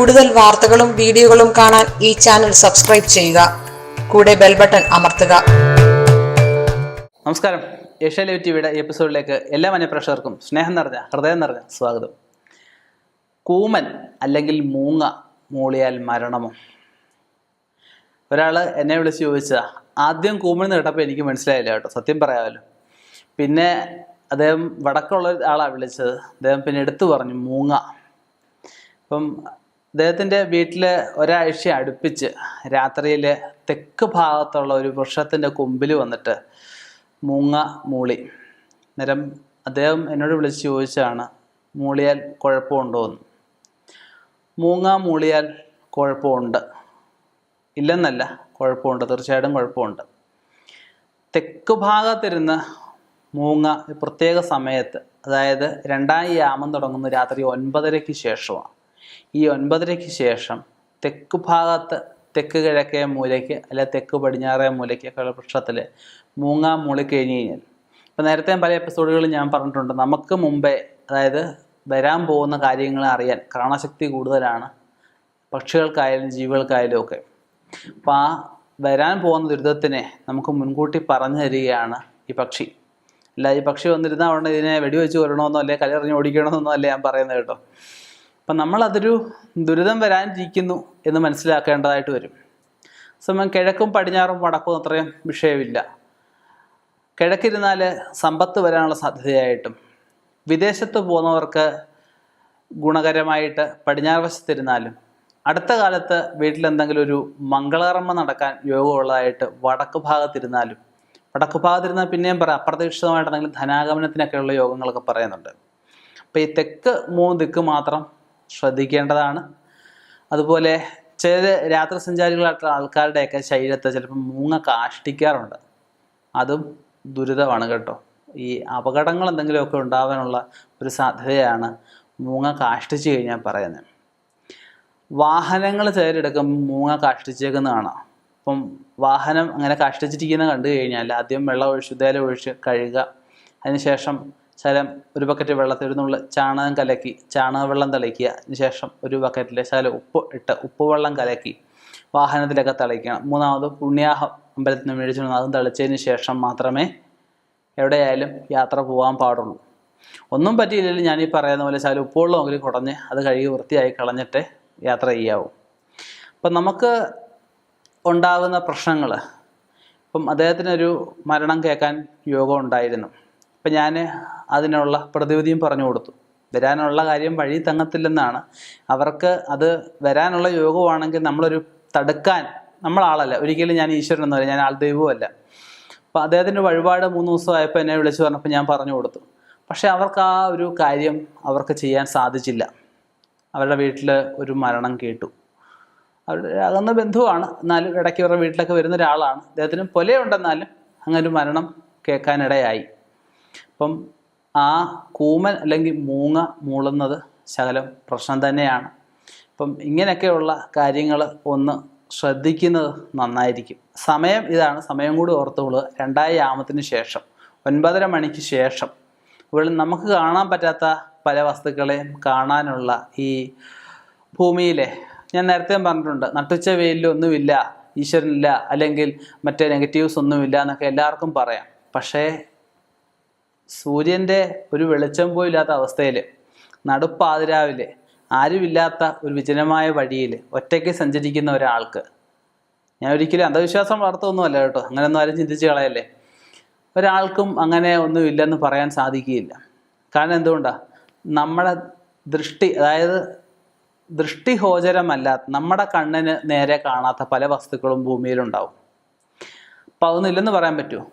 കൂടുതൽ വാർത്തകളും വീഡിയോകളും കാണാൻ ഈ ചാനൽ സബ്സ്ക്രൈബ് ചെയ്യുക. കൂടെ ബെൽ ബട്ടൺ അമർത്തുക. നമസ്കാരം. ഏഷ്യ ലൈവ് ടിവിയുടെ എപ്പിസോഡിലേക്ക് എല്ലാ മാന്യപ്രേക്ഷകർക്കും സ്നേഹം നിറഞ്ഞ ഹൃദയം നിറഞ്ഞ സ്വാഗതം. കൂമൻ അല്ലെങ്കിൽ മൂങ്ങ മൂളിയാൽ മരണമോ? ഒരാൾ എന്നെ വിളിച്ച് ചോദിച്ചതാ. ആദ്യം കൂമൻ എന്ന് കേട്ടപ്പോൾ എനിക്ക് മനസ്സിലായില്ല കേട്ടോ, സത്യം പറയാമല്ലോ. പിന്നെ അദ്ദേഹം വടക്കുള്ള ആളാണ് വിളിച്ചത്. അദ്ദേഹം പിന്നെ എടുത്തു പറഞ്ഞു മൂങ്ങ. അപ്പം അദ്ദേഹത്തിൻ്റെ വീട്ടിൽ ഒരാഴ്ച അടുപ്പിച്ച് രാത്രിയിൽ തെക്ക് ഭാഗത്തുള്ള ഒരു വൃക്ഷത്തിൻ്റെ കൊമ്പിൽ വന്നിട്ട് മൂങ്ങ മൂളി. അന്നേരം അദ്ദേഹം എന്നോട് വിളിച്ച് ചോദിച്ചാണ് മൂളിയാൽ കുഴപ്പമുണ്ടോ എന്ന്. മൂങ്ങ മൂളിയാൽ കുഴപ്പമുണ്ട്, ഇല്ലെന്നല്ല, കുഴപ്പമുണ്ട്, തീർച്ചയായിട്ടും കുഴപ്പമുണ്ട്. തെക്ക് ഭാഗത്തിരുന്ന് മൂങ്ങ പ്രത്യേക സമയത്ത്, അതായത് രണ്ടാം യാമം തുടങ്ങുന്ന രാത്രി 9:30-ക്ക് ശേഷമാണ്. ഈ 9:30-ക്ക് ശേഷം തെക്ക് ഭാഗത്ത്, തെക്ക് കിഴക്കേ മൂലയ്ക്ക് അല്ലെ തെക്ക് പടിഞ്ഞാറേ മൂലയ്ക്കൊക്കെയുള്ള വൃക്ഷത്തിൽ മൂങ്ങ മൂളിക്കഴിഞ്ഞ് കഴിഞ്ഞാൽ, ഇപ്പം നേരത്തെ പല എപ്പിസോഡുകളിൽ ഞാൻ പറഞ്ഞിട്ടുണ്ട്, നമുക്ക് മുമ്പേ, അതായത് വരാൻ പോകുന്ന കാര്യങ്ങളെ അറിയാൻ കാണാശക്തി കൂടുതലാണ് പക്ഷികൾക്കായാലും ജീവികൾക്കായാലും ഒക്കെ. അപ്പം ആ വരാൻ പോകുന്ന ദുരിതത്തിനെ നമുക്ക് മുൻകൂട്ടി പറഞ്ഞു തരികയാണ് ഈ പക്ഷി. അല്ല ഈ പക്ഷി വന്നിരുന്നാൽ ഉടനെ ഇതിനെ വെടിവെച്ച് കൊല്ലണമെന്നോ അല്ലെ കല്ലെറിഞ്ഞ് ഓടിക്കണമെന്നോ അല്ല ഞാൻ പറയുന്നത് കേട്ടോ. അപ്പം നമ്മളതൊരു ദുരിതം വരാനിരിക്കുന്നു എന്ന് മനസ്സിലാക്കേണ്ടതായിട്ട് വരും. സമയം കിഴക്കും പടിഞ്ഞാറും വടക്കും അത്രയും വിഷയമില്ല. കിഴക്കിരുന്നാൽ സമ്പത്ത് വരാനുള്ള സാധ്യതയായിട്ടും, വിദേശത്ത് പോകുന്നവർക്ക് ഗുണകരമായിട്ട് പടിഞ്ഞാറ് വശത്തിരുന്നാലും, അടുത്ത കാലത്ത് വീട്ടിലെന്തെങ്കിലും ഒരു മംഗളകർമ്മ നടക്കാൻ യോഗമുള്ളതായിട്ട് വടക്ക് ഭാഗത്തിരുന്നാലും, വടക്ക് ഭാഗത്തിരുന്നാൽ പിന്നെയും പറയാം അപ്രതീക്ഷിതമായിട്ട് എന്തെങ്കിലും ധനാഗമനത്തിനൊക്കെയുള്ള യോഗങ്ങളൊക്കെ പറയുന്നുണ്ട്. അപ്പം ഈ തെക്ക് 3 ദിക്ക് മാത്രം ശ്രദ്ധിക്കേണ്ടതാണ്. അതുപോലെ ചില രാത്രി സഞ്ചാരികളായിട്ടുള്ള ആൾക്കാരുടെയൊക്കെ ശരീരത്തെ ചിലപ്പോൾ മൂങ്ങ കാഷ്ടിക്കാറുണ്ട്. അതും ദുരിതമാണ് കേട്ടോ. ഈ അപകടങ്ങൾ എന്തെങ്കിലുമൊക്കെ ഉണ്ടാകാനുള്ള ഒരു സാധ്യതയാണ് മൂങ്ങ കാഷ്ടിച്ചു കഴിഞ്ഞാൽ പറയുന്നത്. വാഹനങ്ങൾ ചിലരെടുക്കുമ്പോൾ മൂങ്ങ കാഷ്ടിച്ചേക്കുന്നതാണ്. അപ്പം വാഹനം അങ്ങനെ കാഷ്ടിച്ചിരിക്കുന്ന കണ്ടു കഴിഞ്ഞാൽ ആദ്യം വെള്ളം ഒഴിച്ച് ശുദ്ധജലം ഒഴിച്ച് കഴുകുക. അതിനുശേഷം ശകലം ഒരു ബക്കറ്റ് വെള്ളത്തിൽ ഇരുന്നുള്ള ചാണകം കലക്കി ചാണകവെള്ളം തളിക്കുക. അതിനുശേഷം ഒരു ബക്കറ്റിൽ ശകലം ഉപ്പ് ഇട്ട് ഉപ്പുവെള്ളം കലക്കി വാഹനത്തിലൊക്കെ തളിക്കണം. മൂന്നാമത് പുണ്യാഹം അമ്പലത്തിൽ നിന്ന് മേടിച്ചു അതും തളിച്ചതിന് ശേഷം മാത്രമേ എവിടെയായാലും യാത്ര പോകാൻ പാടുള്ളൂ. ഒന്നും പറ്റിയില്ലെങ്കിൽ ഞാനീ പറയുന്ന പോലെ ശകലം ഉപ്പുവെള്ളമെങ്കിലും കുടഞ്ഞ് അത് കഴുകി വൃത്തിയായി കളഞ്ഞിട്ട് യാത്ര ചെയ്യാവൂ. അപ്പം നമുക്ക് ഉണ്ടാകുന്ന പ്രശ്നങ്ങൾ, ഇപ്പം അദ്ദേഹത്തിനൊരു മരണം കേൾക്കാൻ യോഗം ഉണ്ടായിരുന്നു. അപ്പം ഞാൻ അതിനുള്ള പ്രതിവിധിയും പറഞ്ഞു കൊടുത്തു. വരാനുള്ള കാര്യം വഴി തങ്ങത്തില്ലെന്നാണ്. അവർക്ക് അത് വരാനുള്ള യോഗമാണെങ്കിൽ നമ്മളൊരു തടുക്കാൻ നമ്മളാളല്ല, ഒരിക്കലും ഞാൻ ഈശ്വരൻ എന്ന് പറയും, ഞാൻ ആൾ ദൈവവുമല്ല. അപ്പം അദ്ദേഹത്തിൻ്റെ വഴിപാട് 3 ദിവസമായപ്പോൾ എന്നെ വിളിച്ചു പറഞ്ഞപ്പോൾ ഞാൻ പറഞ്ഞു കൊടുത്തു. പക്ഷേ അവർക്ക് ആ ഒരു കാര്യം അവർക്ക് ചെയ്യാൻ സാധിച്ചില്ല. അവരുടെ വീട്ടിൽ ഒരു മരണം കേട്ടു. അവരുടെ അകന്ന ബന്ധുവാണ്, എന്നാലും ഇടയ്ക്ക് അവരുടെ വീട്ടിലൊക്കെ വരുന്ന ഒരാളാണ്. അദ്ദേഹത്തിന് പൊലയുണ്ടെന്നാലും അങ്ങനെ ഒരു മരണം കേൾക്കാനിടയായി. അപ്പം ആ കൂമൻ അല്ലെങ്കിൽ മൂങ്ങ മൂളുന്നത് ശകലം പ്രശ്നം തന്നെയാണ്. അപ്പം ഇങ്ങനെയൊക്കെയുള്ള കാര്യങ്ങൾ ഒന്ന് ശ്രദ്ധിക്കുന്നത് നന്നായിരിക്കും. സമയം ഇതാണ്, സമയം കൂടി ഓർത്തുകൊള്ളുക. 2 യാമത്തിന് ശേഷം 9:30 മണിക്ക് ശേഷം ഇവിടെ നമുക്ക് കാണാൻ പറ്റാത്ത പല വസ്തുക്കളെയും കാണാനുള്ള ഈ ഭൂമിയിലെ, ഞാൻ നേരത്തെ പറഞ്ഞിട്ടുണ്ട്, നട്ടുച്ച വെയിലൊന്നുമില്ല, ഈശ്വരനില്ല, അല്ലെങ്കിൽ മറ്റേ നെഗറ്റീവ്സ് ഒന്നുമില്ല എന്നൊക്കെ എല്ലാവർക്കും പറയാം. പക്ഷേ സൂര്യൻ്റെ ഒരു വെളിച്ചം പോലും ഇല്ലാത്ത അവസ്ഥയിൽ നടുപ്പാതിരാവിലെ ആരുമില്ലാത്ത ഒരു വിജനമായ വഴിയിൽ ഒറ്റയ്ക്ക് സഞ്ചരിക്കുന്ന ഒരാൾക്ക്, ഞാൻ ഒരിക്കലും അന്ധവിശ്വാസം വളർത്തുമൊന്നുമല്ല കേട്ടോ, അങ്ങനെയൊന്നും ആരും ചിന്തിച്ച് കളയല്ലേ, ഒരാൾക്കും അങ്ങനെ ഒന്നും ഇല്ലെന്ന് പറയാൻ സാധിക്കുകയില്ല. കാരണം എന്തുകൊണ്ടാണ്? നമ്മുടെ ദൃഷ്ടി, അതായത് ദൃഷ്ടിഗോചരമല്ലാത്ത, നമ്മുടെ കണ്ണിന് നേരെ കാണാത്ത പല വസ്തുക്കളും ഭൂമിയിലുണ്ടാവും. അപ്പം അതൊന്നും ഇല്ലെന്ന് പറയാൻ പറ്റുമോ?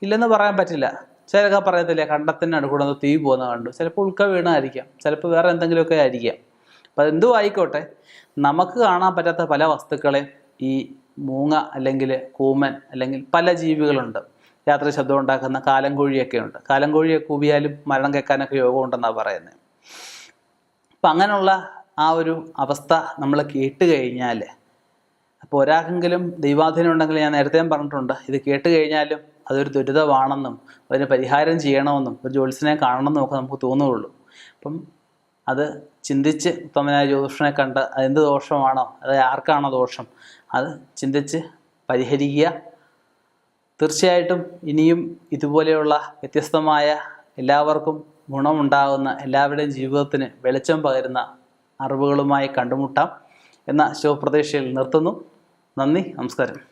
ഇല്ലെന്ന് പറയാൻ പറ്റില്ല. ചിലരൊക്കെ പറയത്തില്ലേ, കണ്ടത്തിന് അടുക്കൂടെ തീ പോകുന്ന കണ്ടു. ചിലപ്പോൾ ഉൾക്ക വീണായിരിക്കാം, ചിലപ്പോൾ വേറെ എന്തെങ്കിലുമൊക്കെ ആയിരിക്കാം. അപ്പം അതെന്തും ആയിക്കോട്ടെ, നമുക്ക് കാണാൻ പറ്റാത്ത പല വസ്തുക്കളെ ഈ മൂങ്ങ അല്ലെങ്കിൽ കൂമൻ അല്ലെങ്കിൽ പല ജീവികളുണ്ട്. രാത്രി ശബ്ദം ഉണ്ടാക്കുന്ന കാലംകോഴിയൊക്കെ ഉണ്ട്. കാലംകോഴിയെ കൂവിയാലും മരണം കേൾക്കാനൊക്കെ യോഗമുണ്ടെന്നാണ് പറയുന്നത്. അപ്പം അങ്ങനെയുള്ള ആ ഒരു അവസ്ഥ നമ്മൾ കേട്ട് കഴിഞ്ഞാൽ, അപ്പോൾ ഒരാൾക്കെങ്കിലും ദൈവാധീനം ഉണ്ടെങ്കിൽ, ഞാൻ നേരത്തെ പറഞ്ഞിട്ടുണ്ട്, ഇത് കേട്ട് കഴിഞ്ഞാലും അതൊരു ദുരിതമാണെന്നും അതിന് പരിഹാരം ചെയ്യണമെന്നും ഒരു ജ്യോത്സ്യനെ കാണണമെന്നും ഒക്കെ നമുക്ക് തോന്നുകയുള്ളൂ. അപ്പം അത് ചിന്തിച്ച് ഉത്തമനായ ജ്യോതിഷനെ കണ്ട് അതെന്ത് ദോഷമാണോ, അത് ആർക്കാണോ ദോഷം, അത് ചിന്തിച്ച് പരിഹരിക്കുക. തീർച്ചയായിട്ടും ഇനിയും ഇതുപോലെയുള്ള വ്യത്യസ്തമായ എല്ലാവർക്കും ഗുണമുണ്ടാകുന്ന, എല്ലാവരുടെയും ജീവിതത്തിന് വെളിച്ചം പകരുന്ന അറിവുകളുമായി കണ്ടുമുട്ടാം എന്ന ശുഭപ്രതീക്ഷയിൽ നിർത്തുന്നു. നന്ദി, നമസ്കാരം.